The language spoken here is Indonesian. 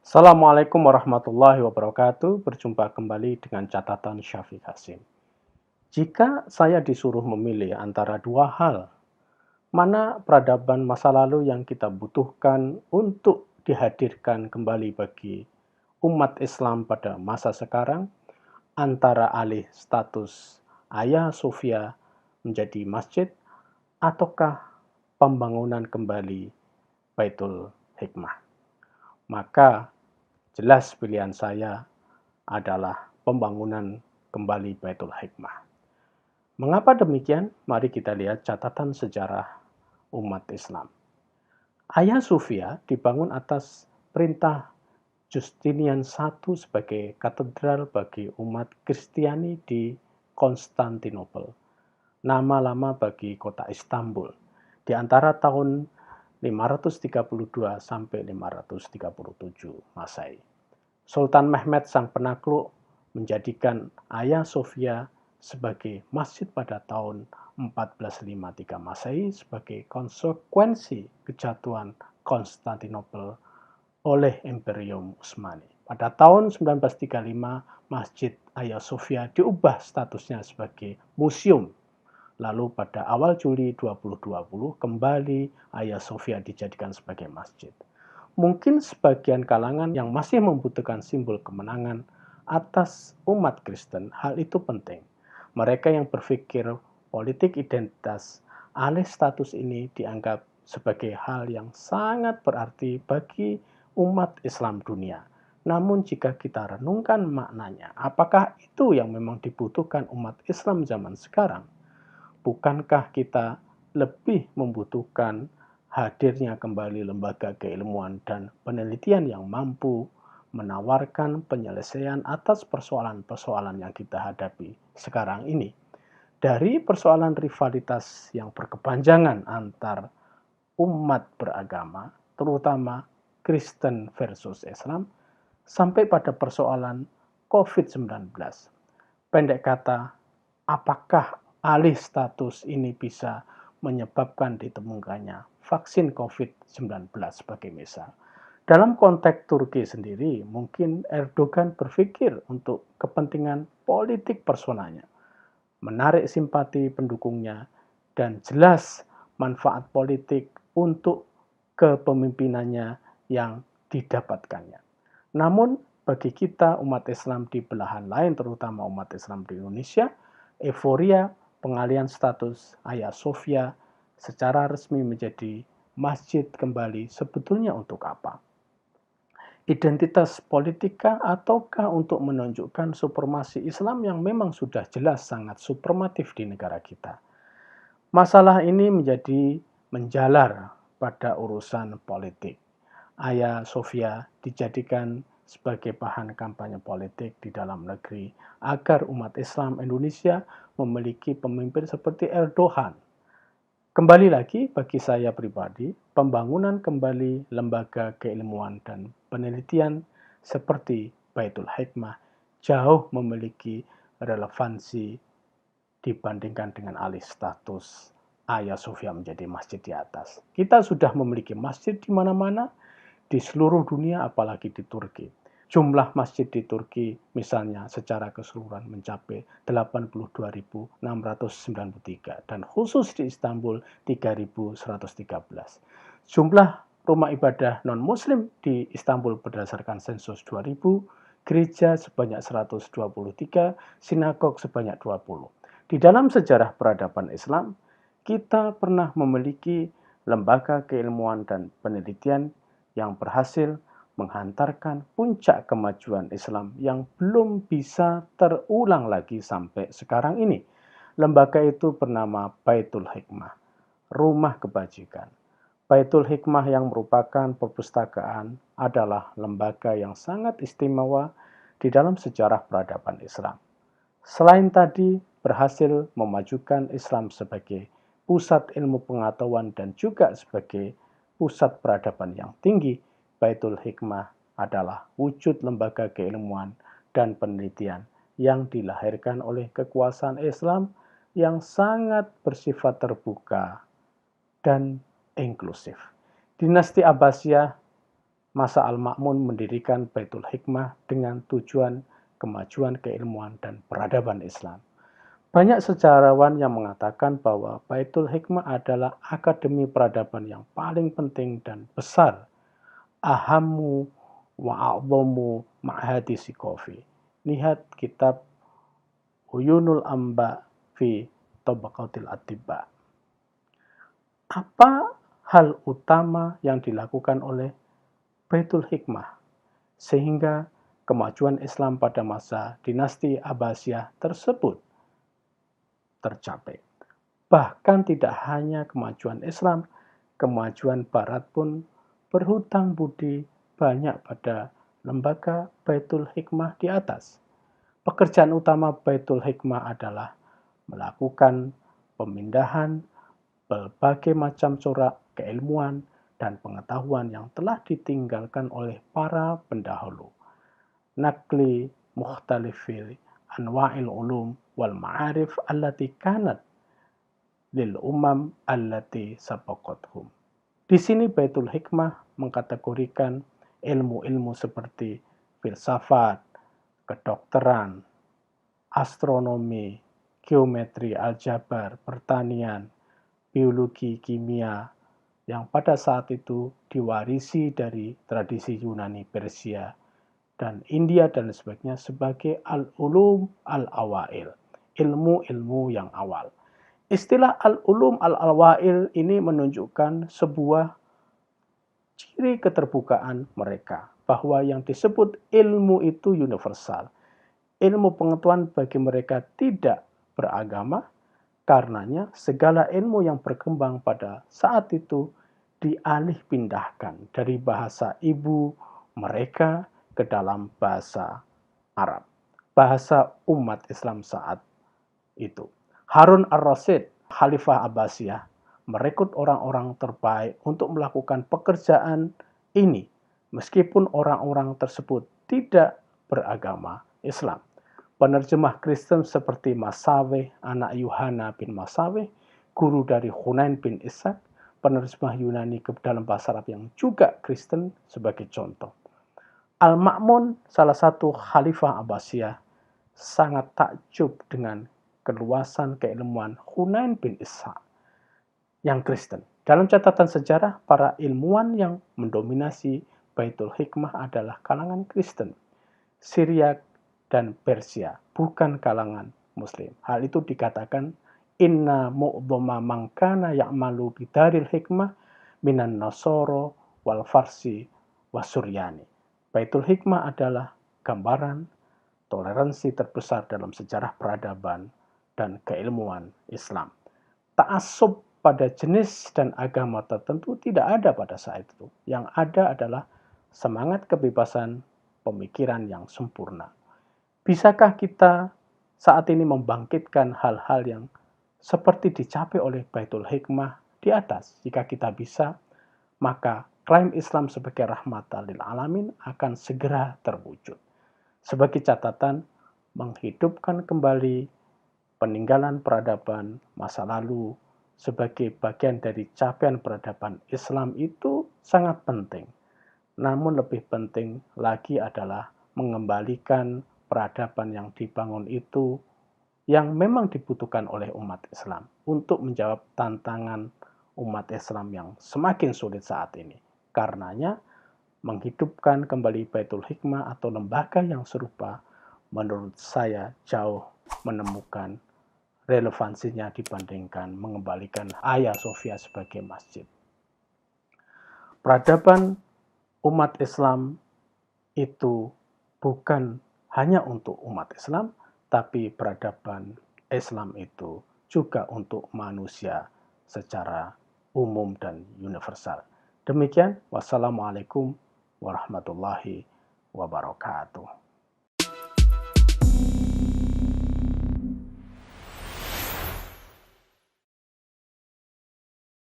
Assalamualaikum warahmatullahi wabarakatuh. Berjumpa kembali dengan catatan Syafiq Hasim. Jika saya disuruh memilih antara dua hal, mana peradaban masa lalu yang kita butuhkan untuk dihadirkan kembali bagi umat Islam pada masa sekarang, antara alih status Hagia Sophia menjadi masjid, ataukah pembangunan kembali Baitul Hikmah? Maka jelas pilihan saya adalah pembangunan kembali Baitul Hikmah. Mengapa demikian? Mari kita lihat catatan sejarah umat Islam. Hagia Sophia dibangun atas perintah Justinian I sebagai katedral bagi umat Kristiani di Konstantinopel, nama lama bagi kota Istanbul, di antara tahun 532 sampai 537 Masehi. Sultan Mehmed sang penakluk menjadikan Hagia Sophia sebagai masjid pada tahun 1453 Masehi sebagai konsekuensi kejatuhan Konstantinopel oleh Imperium Utsmani. Pada tahun 1935, Masjid Hagia Sophia diubah statusnya sebagai museum. Lalu pada awal Juli 2020 kembali Hagia Sophia dijadikan sebagai masjid. Mungkin sebagian kalangan yang masih membutuhkan simbol kemenangan atas umat Kristen, hal itu penting. Mereka yang berpikir politik identitas alih status ini dianggap sebagai hal yang sangat berarti bagi umat Islam dunia. Namun jika kita renungkan maknanya, apakah itu yang memang dibutuhkan umat Islam zaman sekarang? Bukankah kita lebih membutuhkan hadirnya kembali lembaga keilmuan dan penelitian yang mampu menawarkan penyelesaian atas persoalan-persoalan yang kita hadapi sekarang ini. Dari persoalan rivalitas yang berkepanjangan antar umat beragama, terutama Kristen versus Islam, sampai pada persoalan COVID-19. Pendek kata, apakah alih status ini bisa menyebabkan ditemukannya vaksin COVID-19 sebagai misal? Dalam konteks Turki sendiri, mungkin Erdogan berpikir untuk kepentingan politik personalnya, menarik simpati pendukungnya, dan jelas manfaat politik untuk kepemimpinannya yang didapatkannya. Namun bagi kita umat Islam di belahan lain, terutama umat Islam di Indonesia, euforia pengalihan status Hagia Sophia secara resmi menjadi masjid kembali sebetulnya untuk apa? Identitas politika ataukah untuk menunjukkan supremasi Islam yang memang sudah jelas sangat suprematif di negara kita? Masalah ini menjadi menjalar pada urusan politik. Hagia Sophia dijadikan sebagai bahan kampanye politik di dalam negeri agar umat Islam Indonesia memiliki pemimpin seperti Erdogan. Kembali lagi bagi saya pribadi, pembangunan kembali lembaga keilmuan dan penelitian seperti Baitul Hikmah jauh memiliki relevansi dibandingkan dengan alih status Hagia Sophia menjadi masjid di atas. Kita sudah memiliki masjid di mana-mana di seluruh dunia, apalagi di Turki. Jumlah masjid di Turki misalnya secara keseluruhan mencapai 82.693 dan khusus di Istanbul 3.113. Jumlah rumah ibadah non-muslim di Istanbul berdasarkan sensus 2000, gereja sebanyak 123, sinagog sebanyak 20. Di dalam sejarah peradaban Islam, kita pernah memiliki lembaga keilmuan dan penelitian yang berhasil menghantarkan puncak kemajuan Islam yang belum bisa terulang lagi sampai sekarang ini. Lembaga itu bernama Baitul Hikmah, rumah kebajikan. Baitul Hikmah yang merupakan perpustakaan adalah lembaga yang sangat istimewa di dalam sejarah peradaban Islam. Selain tadi berhasil memajukan Islam sebagai pusat ilmu pengetahuan dan juga sebagai pusat peradaban yang tinggi, Baitul Hikmah adalah wujud lembaga keilmuan dan penelitian yang dilahirkan oleh kekuasaan Islam yang sangat bersifat terbuka dan inklusif. Dinasti Abbasiyah masa Al-Ma'mun mendirikan Baitul Hikmah dengan tujuan kemajuan keilmuan dan peradaban Islam. Banyak sejarawan yang mengatakan bahwa Baitul Hikmah adalah akademi peradaban yang paling penting dan besar, ahammu wa a'dhamu ma'hadi sikofi. Lihat kitab Uyunul Amba fi Tabaqatil Atibba. Apa hal utama yang dilakukan oleh Baitul Hikmah sehingga kemajuan Islam pada masa dinasti Abbasiyah tersebut tercapai? Bahkan tidak hanya kemajuan Islam, kemajuan Barat pun berhutang budi banyak pada lembaga Baitul Hikmah di atas. Pekerjaan utama Baitul Hikmah adalah melakukan pemindahan berbagai macam corak keilmuan dan pengetahuan yang telah ditinggalkan oleh para pendahulu. Nakli mukhtalifil anwa'il ulum wal ma'arif allati kanat lil umam allati sabaqathum. Di sini Baitul Hikmah mengkategorikan ilmu-ilmu seperti filsafat, kedokteran, astronomi, geometri, aljabar, pertanian, biologi, kimia, yang pada saat itu diwarisi dari tradisi Yunani, Persia, dan India dan sebagainya sebagai al-ulum al-awail, ilmu-ilmu yang awal. Istilah al-ulum al-awail ini menunjukkan sebuah ciri keterbukaan mereka, bahwa yang disebut ilmu itu universal. Ilmu pengetahuan bagi mereka tidak beragama, karenanya segala ilmu yang berkembang pada saat itu dialih pindahkan dari bahasa ibu mereka ke dalam bahasa Arab, bahasa umat Islam saat itu. Harun ar-Rasyid, Khalifah Abbasiyah, merekrut orang-orang terbaik untuk melakukan pekerjaan ini, meskipun orang-orang tersebut tidak beragama Islam. Penerjemah Kristen seperti Masaweh, anak Yuhana bin Masaweh, guru dari Hunain bin Ishaq, penerjemah Yunani ke dalam bahasa Arab yang juga Kristen sebagai contoh. Al-Ma'mun, salah satu Khalifah Abbasiyah, sangat takjub dengan keluasan keilmuan Hunain bin Ishaq yang Kristen. Dalam catatan sejarah, para ilmuwan yang mendominasi Baitul Hikmah adalah kalangan Kristen, Syriak, dan Persia, bukan kalangan Muslim. Hal itu dikatakan inna mu'dhama man kana ya'malu bidaril hikmah minan nasoro wal farsi wasuryani. Baitul Hikmah adalah gambaran toleransi terbesar dalam sejarah peradaban dan keilmuan Islam. Ta'assub pada jenis dan agama tertentu tidak ada pada saat itu. Yang ada adalah semangat kebebasan pemikiran yang sempurna. Bisakah kita saat ini membangkitkan hal-hal yang seperti dicapai oleh Baitul Hikmah di atas? Jika kita bisa, maka klaim Islam sebagai rahmatan lil alamin akan segera terwujud. Sebagai catatan, menghidupkan kembali peninggalan peradaban masa lalu sebagai bagian dari capaian peradaban Islam itu sangat penting. Namun lebih penting lagi adalah mengembalikan peradaban yang dibangun itu yang memang dibutuhkan oleh umat Islam untuk menjawab tantangan umat Islam yang semakin sulit saat ini. Karenanya, menghidupkan kembali Baitul Hikmah atau lembaga yang serupa menurut saya jauh menemukan relevansinya dibandingkan mengembalikan Hagia Sophia sebagai masjid. Peradaban umat Islam itu bukan hanya untuk umat Islam, tapi peradaban Islam itu juga untuk manusia secara umum dan universal. Demikian, wassalamualaikum warahmatullahi wabarakatuh.